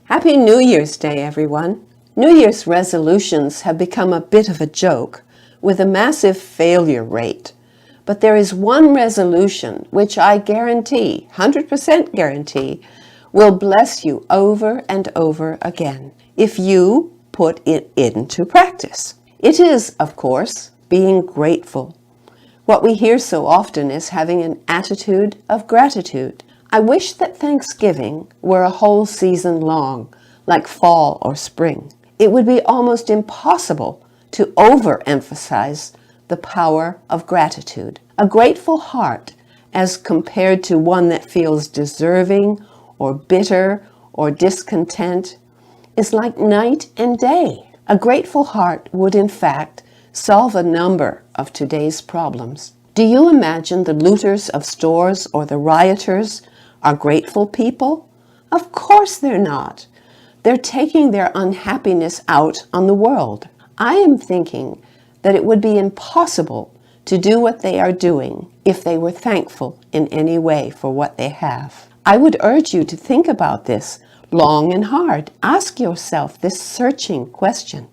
Happy New Year's Day, everyone. New Year's resolutions have become a bit of a joke with a massive failure rate. But there is one resolution which I guarantee, 100% guarantee, will bless you over and over again if you put it into practice. It is, of course, being grateful. What we hear so often is having an attitude of gratitude. I wish that Thanksgiving were a whole season long, like fall or spring. It would be almost impossible to overemphasize the power of gratitude. A grateful heart, as compared to one that feels deserving or bitter or discontent, is like night and day. A grateful heart would, in fact, solve a number of today's problems. Do you imagine the looters of stores or the rioters are grateful people? Of course they're not. They're taking their unhappiness out on the world. I am thinking that it would be impossible to do what they are doing if they were thankful in any way for what they have. I would urge you to think about this long and hard. Ask yourself this searching question.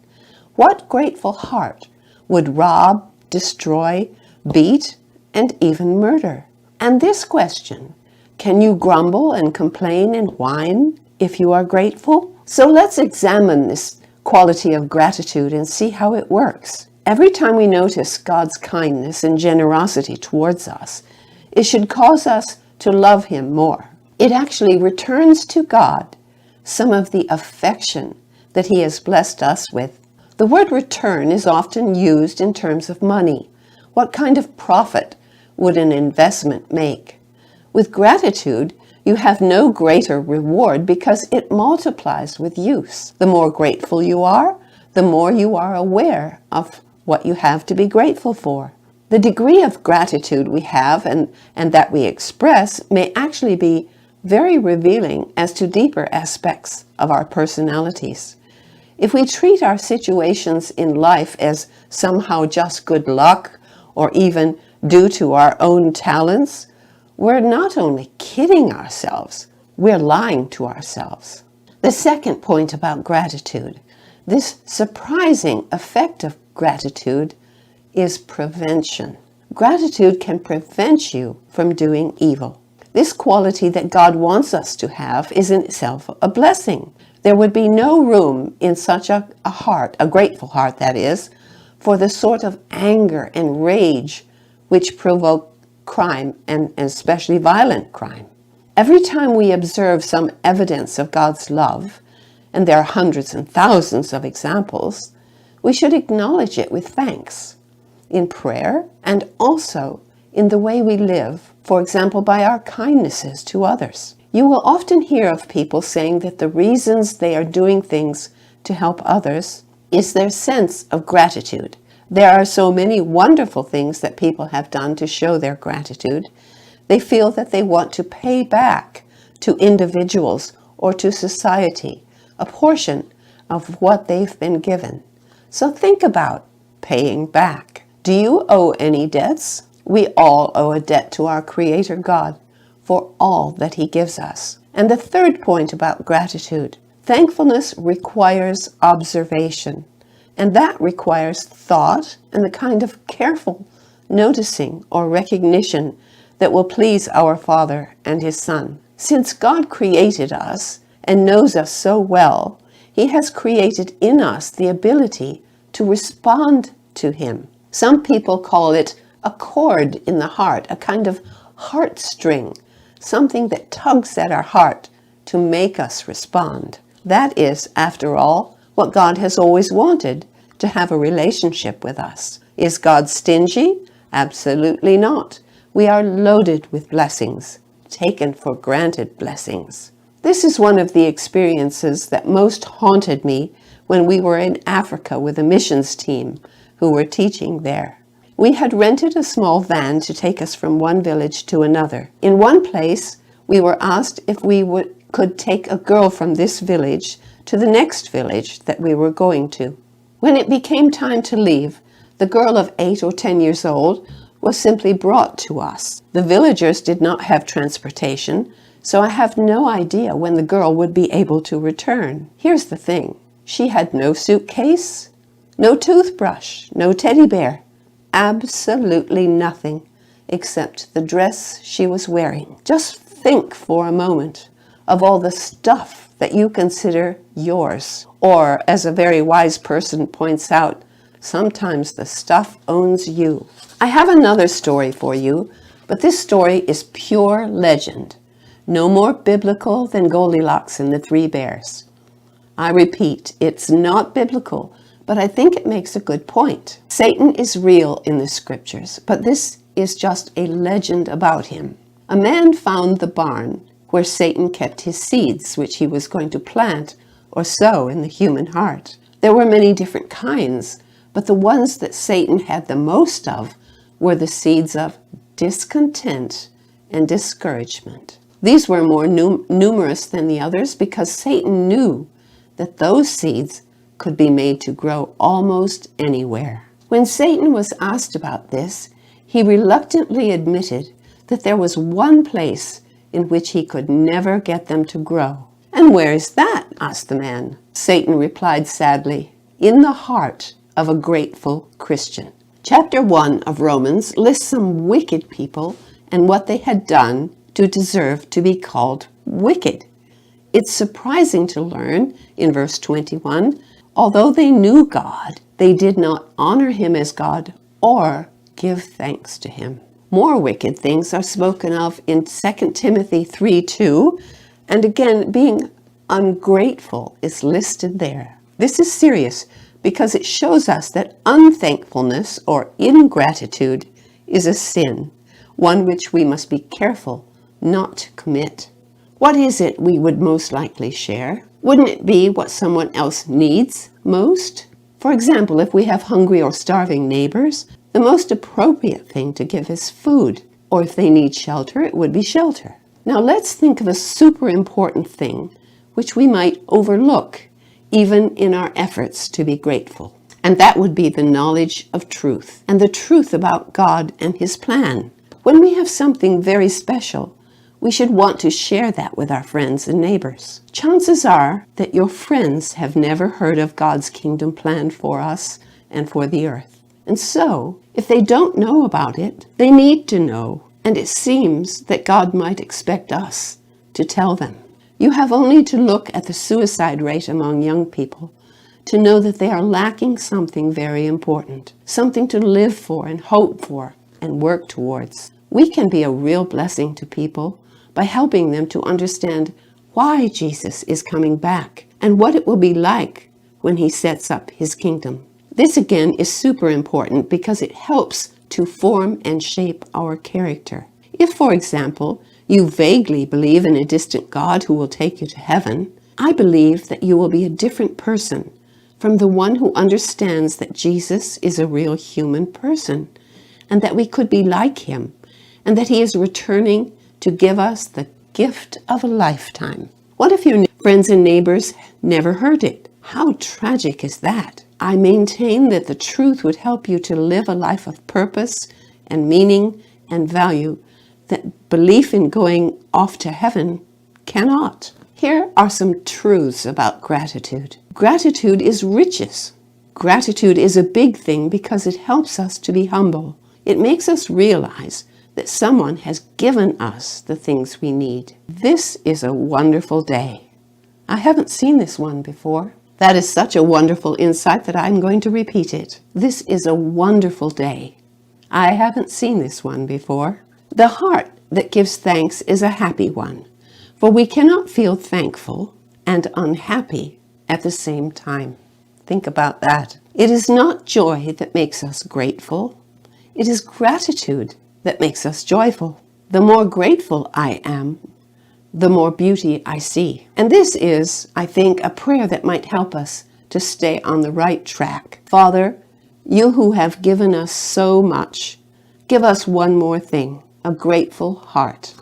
What grateful heart would rob, destroy, beat, and even murder? And this question, can you grumble and complain and whine if you are grateful? So let's examine this quality of gratitude and see how it works. Every time we notice God's kindness and generosity towards us, it should cause us to love Him more. It actually returns to God some of the affection that He has blessed us with. The word return is often used in terms of money. What kind of profit would an investment make? With gratitude, you have no greater reward because it multiplies with use. The more grateful you are, the more you are aware of what you have to be grateful for. The degree of gratitude we have and that we express may actually be very revealing as to deeper aspects of our personalities. If we treat our situations in life as somehow just good luck or even due to our own talents, we're not only kidding ourselves, we're lying to ourselves. The second point about gratitude, this surprising effect of gratitude, is prevention. Gratitude can prevent you from doing evil. This quality that God wants us to have is in itself a blessing. There would be no room in such a heart, a grateful heart that is, for the sort of anger and rage which provoke crime, and especially violent crime. Every time we observe some evidence of God's love, and there are hundreds and thousands of examples, we should acknowledge it with thanks, in prayer and also in the way we live, for example, by our kindnesses to others. You will often hear of people saying that the reasons they are doing things to help others is their sense of gratitude. There are so many wonderful things that people have done to show their gratitude. They feel that they want to pay back to individuals or to society a portion of what they've been given. So think about paying back. Do you owe any debts? We all owe a debt to our Creator God for all that He gives us. And the third point about gratitude, thankfulness requires observation. And that requires thought and the kind of careful noticing or recognition that will please our Father and His Son. Since God created us and knows us so well, He has created in us the ability to respond to Him. Some people call it a chord in the heart, a kind of heartstring, something that tugs at our heart to make us respond. That is, after all, what God has always wanted, to have a relationship with us. Is God stingy? Absolutely not. We are loaded with blessings, taken for granted blessings. This is one of the experiences that most haunted me when we were in Africa with a missions team who were teaching there. We had rented a small van to take us from one village to another. In one place, we were asked if we could take a girl from this village to the next village that we were going to. When it became time to leave, the girl of 8 or 10 years old was simply brought to us. The villagers did not have transportation, so I have no idea when the girl would be able to return. Here's the thing. She had no suitcase, no toothbrush, no teddy bear, absolutely nothing except the dress she was wearing. Just think for a moment of all the stuff that you consider yours. Or, as a very wise person points out, sometimes the stuff owns you. I have another story for you, but this story is pure legend. No more biblical than Goldilocks and the Three Bears. I repeat, it's not biblical, but I think it makes a good point. Satan is real in the scriptures, but this is just a legend about him. A man found the barn where Satan kept his seeds, which he was going to plant or sow in the human heart. There were many different kinds, but the ones that Satan had the most of were the seeds of discontent and discouragement. These were more numerous than the others because Satan knew that those seeds could be made to grow almost anywhere. When Satan was asked about this, he reluctantly admitted that there was one place in which he could never get them to grow. "And where is that?" asked the man. Satan replied sadly, "In the heart of a grateful Christian." Chapter 1 of Romans lists some wicked people and what they had done to deserve to be called wicked. It's surprising to learn in verse 21, although they knew God, they did not honor him as God or give thanks to him. More wicked things are spoken of in 2 Timothy 3:2, and again, being ungrateful is listed there. This is serious because it shows us that unthankfulness or ingratitude is a sin, one which we must be careful not to commit. What is it we would most likely share? Wouldn't it be what someone else needs most? For example, if we have hungry or starving neighbors, the most appropriate thing to give is food, or if they need shelter, it would be shelter. Now let's think of a super important thing which we might overlook even in our efforts to be grateful. And that would be the knowledge of truth and the truth about God and his plan. When we have something very special, we should want to share that with our friends and neighbors. Chances are that your friends have never heard of God's kingdom plan for us and for the earth. And so, if they don't know about it, they need to know, and it seems that God might expect us to tell them. You have only to look at the suicide rate among young people to know that they are lacking something very important, something to live for and hope for and work towards. We can be a real blessing to people by helping them to understand why Jesus is coming back and what it will be like when he sets up his kingdom. This again is super important because it helps to form and shape our character. If, for example, you vaguely believe in a distant God who will take you to heaven, I believe that you will be a different person from the one who understands that Jesus is a real human person and that we could be like him and that he is returning to give us the gift of a lifetime. What if your friends and neighbors never heard it? How tragic is that? I maintain that the truth would help you to live a life of purpose and meaning and value that belief in going off to heaven cannot. Here are some truths about gratitude. Gratitude is riches. Gratitude is a big thing because it helps us to be humble. It makes us realize that someone has given us the things we need. This is a wonderful day. I haven't seen this one before. That is such a wonderful insight that I'm going to repeat it. This is a wonderful day. I haven't seen this one before. The heart that gives thanks is a happy one, for we cannot feel thankful and unhappy at the same time. Think about that. It is not joy that makes us grateful. It is gratitude that makes us joyful. The more grateful I am, the more beauty I see. And this is, I think, a prayer that might help us to stay on the right track. Father, you who have given us so much, give us one more thing, a grateful heart.